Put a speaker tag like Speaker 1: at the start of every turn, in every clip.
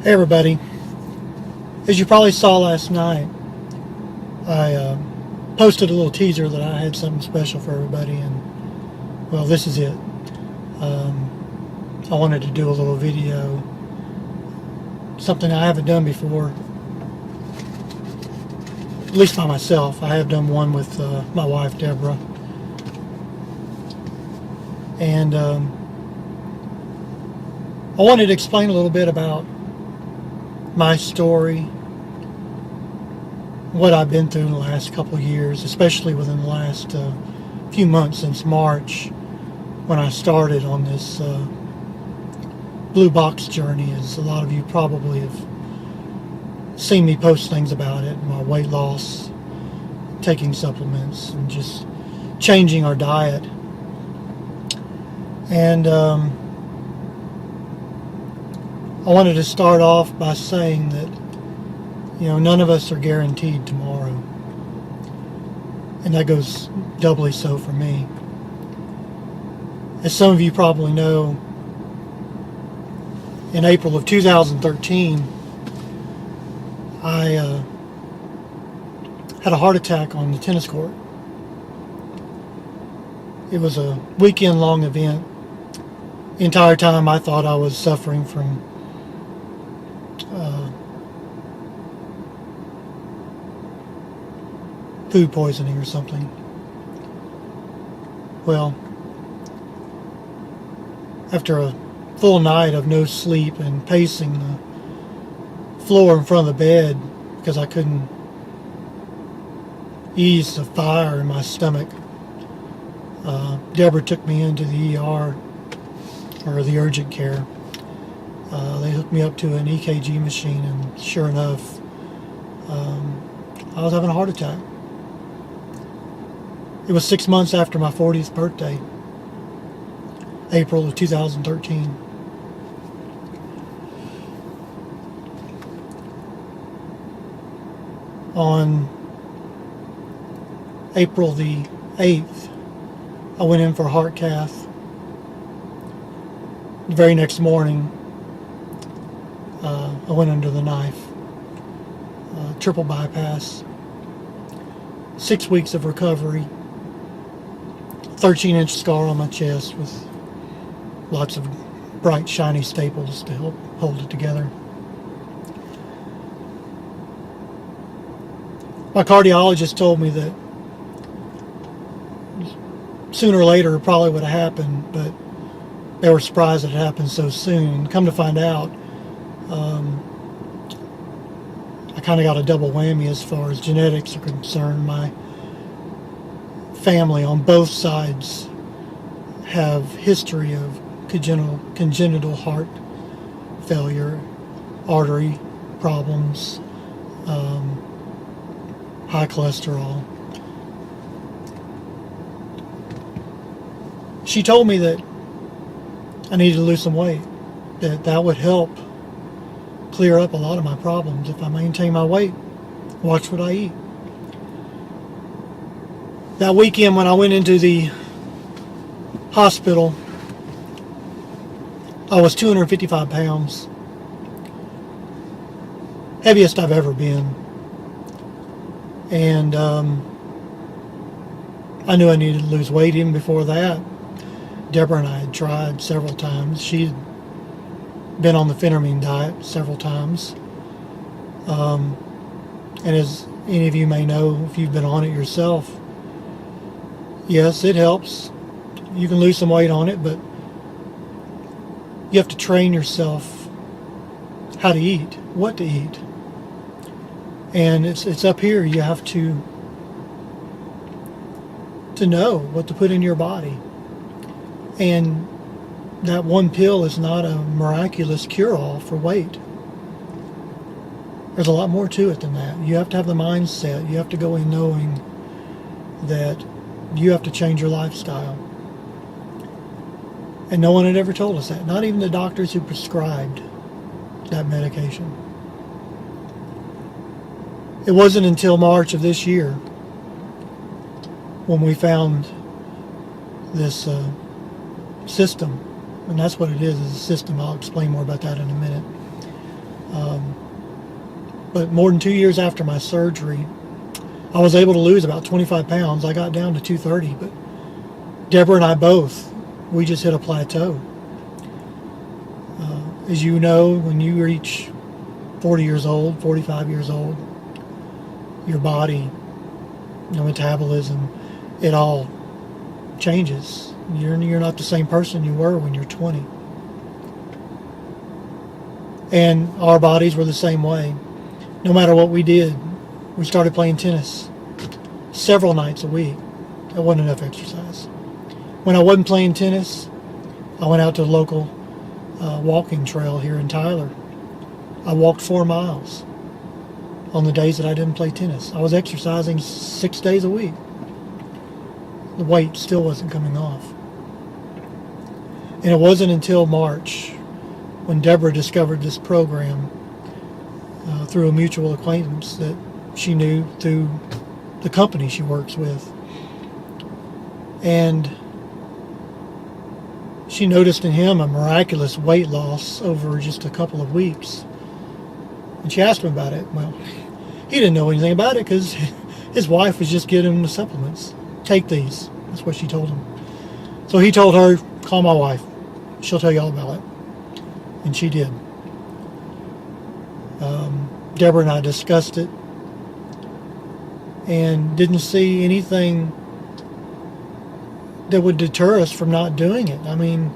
Speaker 1: Hey everybody, as you probably saw last night, I posted a little teaser that I had something special for everybody, and well, this is it. I wanted to do a little video, something I haven't done before, at least by myself. I have done one with my wife Deborah, and I wanted to explain a little bit about my story, what I've been through in the last couple of years, especially within the last few months since March, when I started on this blue box journey. As a lot of you probably have seen me post things about it, my weight loss, taking supplements, and just changing our diet. And I wanted to start off by saying that, none of us are guaranteed tomorrow. And that goes doubly so for me. As some of you probably know, in April of 2013, I had a heart attack on the tennis court. It was a weekend-long event. The entire time I thought I was suffering from food poisoning or something. Well, after a full night of no sleep and pacing the floor in front of the bed because I couldn't ease the fire in my stomach, Deborah took me into the ER, or the urgent care. They hooked me up to an EKG machine, and sure enough, I was having a heart attack. It was 6 months after my 40th birthday, April of 2013. On April the 8th, I went in for a heart cath. The very next morning, I went under the knife. Triple bypass. 6 weeks of recovery. 13-inch scar on my chest with lots of bright, shiny staples to help hold it together. My cardiologist told me that sooner or later it probably would have happened, but they were surprised it happened so soon. Come to find out, I kind of got a double whammy as far as genetics are concerned. My family on both sides have history of congenital heart failure, artery problems, high cholesterol. She told me that I needed to lose some weight, that would help clear up a lot of my problems if I maintain my weight, watch what I eat. That weekend when I went into the hospital, I was 255 pounds, heaviest I've ever been. And I knew I needed to lose weight even before that. Deborah and I had tried several times. She had been on the phentermine diet several times. And as any of you may know, if you've been on it yourself, yes, it helps. You can lose some weight on it, but you have to train yourself how to eat, what to eat. And it's up here. You have to know what to put in your body. And that one pill is not a miraculous cure-all for weight. There's a lot more to it than that. You have to have the mindset. You have to go in knowing that you have to change your lifestyle. And no one had ever told us that. Not even the doctors who prescribed that medication. It wasn't until March of this year when we found this system, and that's what it is a system. I'll explain more about that in a minute. But more than 2 years after my surgery, I was able to lose about 25 pounds. I got down to 230, but Deborah and I both, we just hit a plateau. As you know, when you reach 40 years old, 45 years old, your body, your metabolism, it all changes. You're not the same person you were when you're 20. And our bodies were the same way. No matter what we did, we started playing tennis several nights a week. That wasn't enough exercise. When I wasn't playing tennis, I went out to the local walking trail here in Tyler. I walked 4 miles on the days that I didn't play tennis. I was exercising 6 days a week. The weight still wasn't coming off. And it wasn't until March when Deborah discovered this program through a mutual acquaintance that she knew through the company she works with. And she noticed in him a miraculous weight loss over just a couple of weeks. And she asked him about it. Well, he didn't know anything about it because his wife was just getting him the supplements. Take these. That's what she told him. So he told her, call my wife. She'll tell you all about it. And she did. Deborah and I discussed it and didn't see anything that would deter us from not doing it. I mean,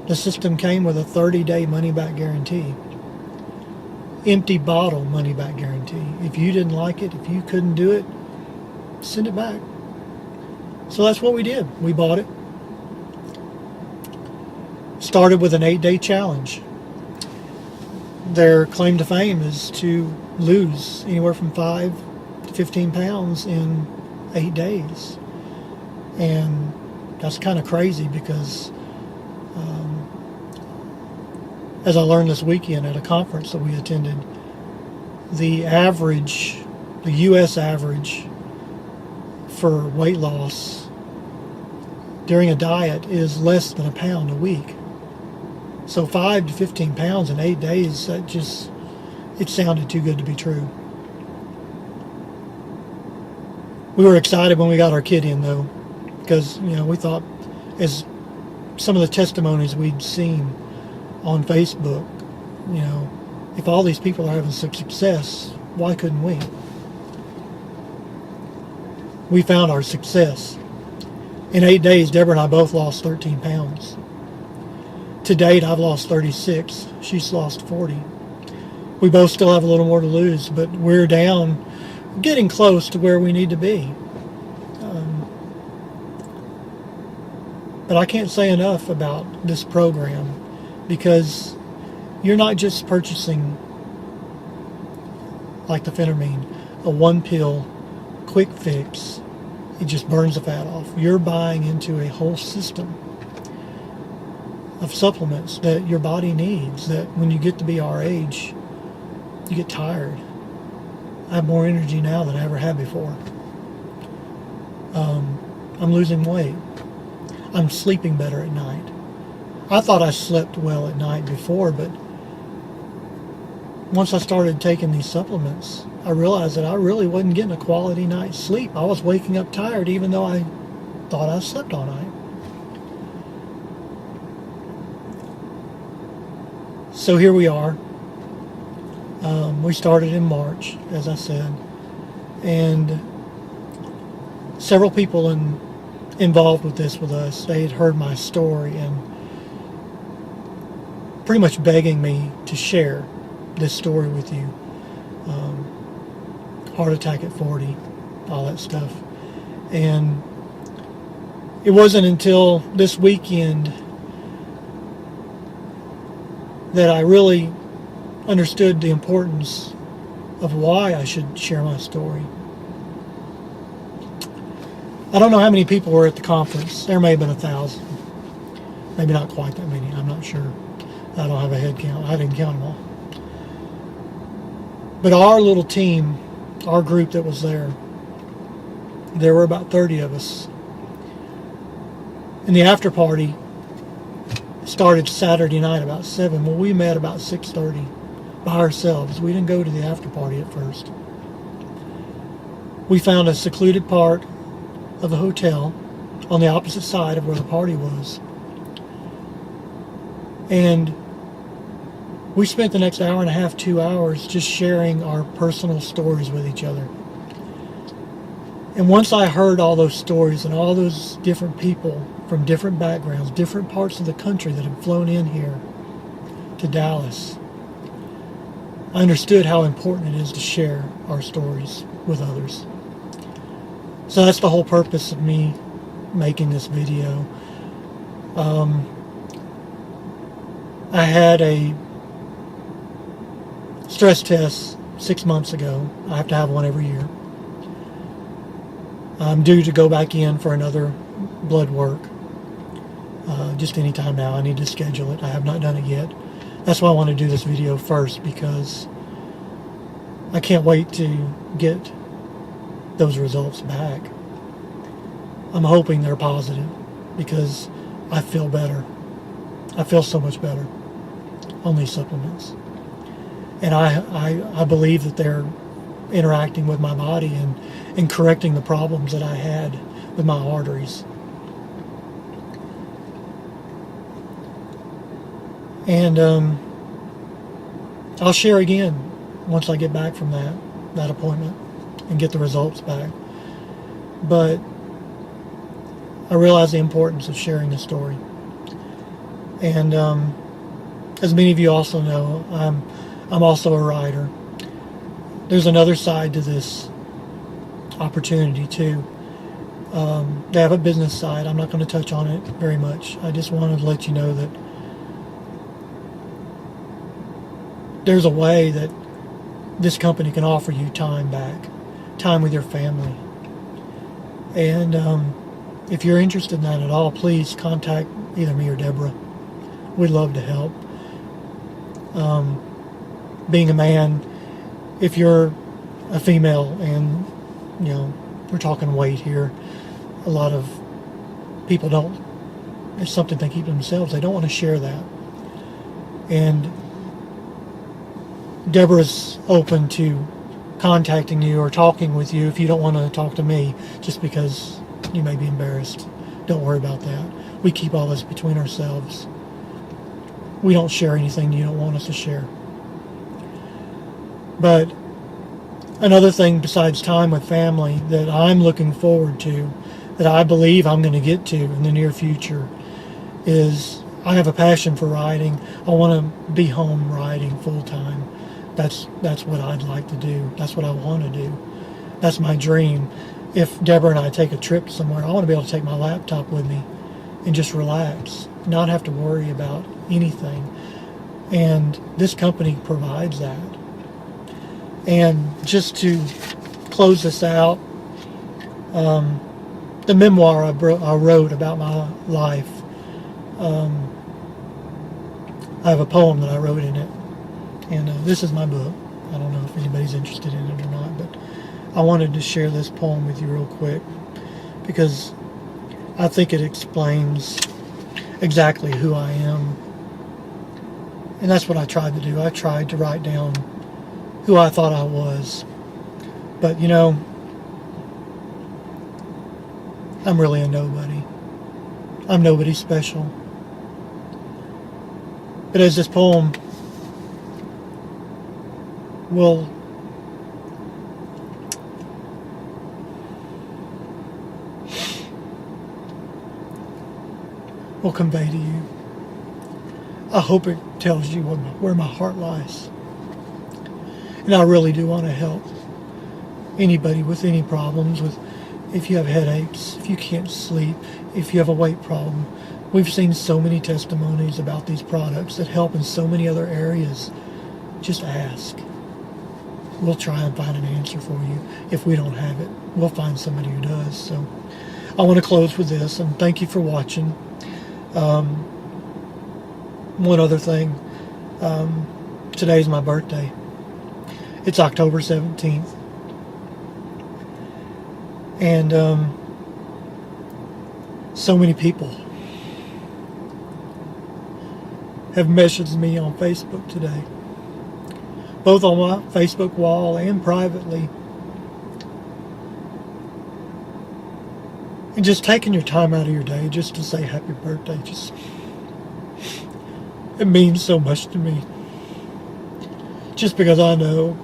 Speaker 1: the system came with a 30-day money-back guarantee. Empty bottle money-back guarantee. If you didn't like it, if you couldn't do it, send it back. So that's what we did. We bought it. Started with an 8-day challenge. Their claim to fame is to lose anywhere from 5 to 15 pounds in 8 days. And that's kind of crazy because as I learned this weekend at a conference that we attended, the U.S. average for weight loss during a diet is less than a pound a week. So 5 to 15 pounds in 8 days, it sounded too good to be true. We were excited when we got our kid in though, because we thought, as some of the testimonies we'd seen on Facebook, if all these people are having some success, why couldn't we? We found our success. In 8 days, Deborah and I both lost 13 pounds. To date, I've lost 36. She's lost 40. We both still have a little more to lose, but we're getting close to where we need to be. But I can't say enough about this program, because you're not just purchasing, like the phentermine, a one-pill quick fix. It just burns the fat off. You're buying into a whole system of supplements that your body needs, that when you get to be our age, you get tired. I have more energy now than I ever had before. I'm losing weight. I'm sleeping better at night. I thought I slept well at night before, but once I started taking these supplements, I realized that I really wasn't getting a quality night's sleep. I was waking up tired even though I thought I slept all night. So here we are. We started in March, as I said, and several people involved with this with us, they had heard my story and pretty much begging me to share this story with you. Heart attack at 40, all that stuff. And it wasn't until this weekend that I really understood the importance of why I should share my story. I don't know how many people were at the conference. There may have been 1,000. Maybe not quite that many. I'm not sure. I don't have a head count. I didn't count them all. But our little team, our group that was there were about 30 of us. And the after party started Saturday night about 7. Well, we met about 6:30 by ourselves. We didn't go to the after party at first. We found a secluded part of the hotel on the opposite side of where the party was. And we spent the next hour and a half, 2 hours, just sharing our personal stories with each other. And once I heard all those stories and all those different people from different backgrounds, different parts of the country that had flown in here to Dallas, I understood how important it is to share our stories with others. So that's the whole purpose of me making this video. I had a stress test 6 months ago. I have to have one every year. I'm due to go back in for another blood work just any time now. I need to schedule it. I have not done it yet. That's why I want to do this video first, because I can't wait to get those results back. I'm hoping they're positive, because I feel better. I feel so much better on these supplements. And I believe that they're interacting with my body and correcting the problems that I had with my arteries. And I'll share again once I get back from that appointment and get the results back. But I realize the importance of sharing the story. And as many of you also know, I'm also a writer. There's another side to this opportunity too. They have a business side. I'm not going to touch on it very much. I just wanted to let you know that there's a way that this company can offer you time back, time with your family. And if you're interested in that at all, please contact either me or Deborah. We'd love to help. Being a man, if you're a female and, you know, we're talking weight here, a lot of people don't, it's something they keep to themselves. They don't want to share that. And Deborah's open to contacting you or talking with you if you don't want to talk to me just because you may be embarrassed. Don't worry about that. We keep all this between ourselves. We don't share anything you don't want us to share. But another thing besides time with family that I'm looking forward to, that I believe I'm going to get to in the near future, is I have a passion for writing. I want to be home writing full time. That's what I'd like to do. That's what I want to do. That's my dream. If Deborah and I take a trip somewhere, I want to be able to take my laptop with me and just relax, not have to worry about anything. And this company provides that. And just to close this out, the memoir I wrote about my life, I have a poem that I wrote in it. And this is my book. I don't know if anybody's interested in it or not, but I wanted to share this poem with you real quick because I think it explains exactly who I am. And that's what I tried to do. I tried to write down who I thought I was. But, you know, I'm really a nobody. I'm nobody special. But as this poem will convey to you, I hope it tells you where my heart lies. And I really do want to help anybody with any problems, with if you have headaches, if you can't sleep, if you have a weight problem. We've seen so many testimonies about these products that help in so many other areas. Just ask. We'll try and find an answer for you. If we don't have it, we'll find somebody who does. So I want to close with this, and thank you for watching. One other thing. Today's my birthday. It's October 17th. And so many people have messaged me on Facebook today both on my Facebook wall and privately. And just taking your time out of your day just to say happy birthday, it means so much to me. Just because I know,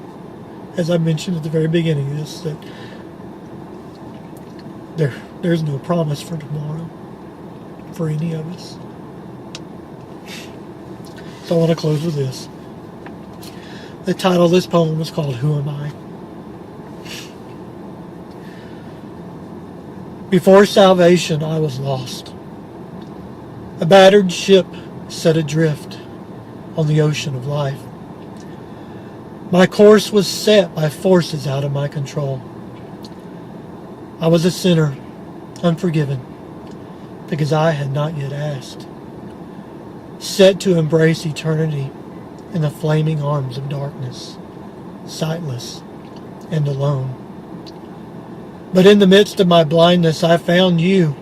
Speaker 1: as I mentioned at the very beginning of this, that there's no promise for tomorrow for any of us. So I want to close with this. The title of this poem is called Who Am I? Before salvation, I was lost. A battered ship set adrift on the ocean of life. My course was set by forces out of my control. I was a sinner, unforgiven, because I had not yet asked. Set to embrace eternity in the flaming arms of darkness, sightless and alone. But in the midst of my blindness, I found you,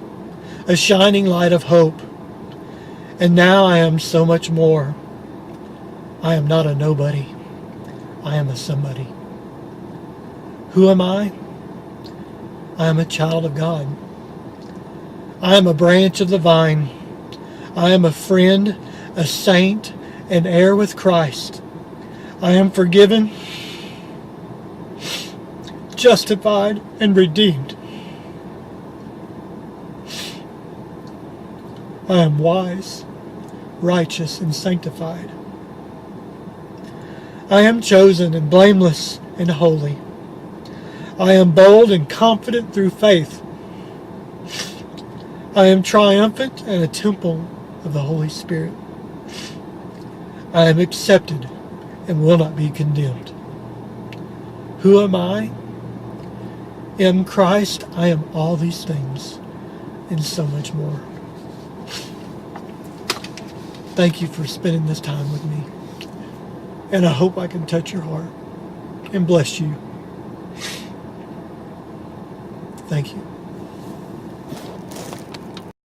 Speaker 1: a shining light of hope. And now I am so much more. I am not a nobody. I am a somebody. Who am I? I am a child of God. I am a branch of the vine. I am a friend, a saint, an heir with Christ. I am forgiven, justified, and redeemed. I am wise, righteous, and sanctified. I am chosen and blameless and holy. I am bold and confident through faith. I am triumphant and a temple of the Holy Spirit. I am accepted and will not be condemned. Who am I? In Christ, I am all these things and so much more. Thank you for spending this time with me. And I hope I can touch your heart and bless you. Thank you.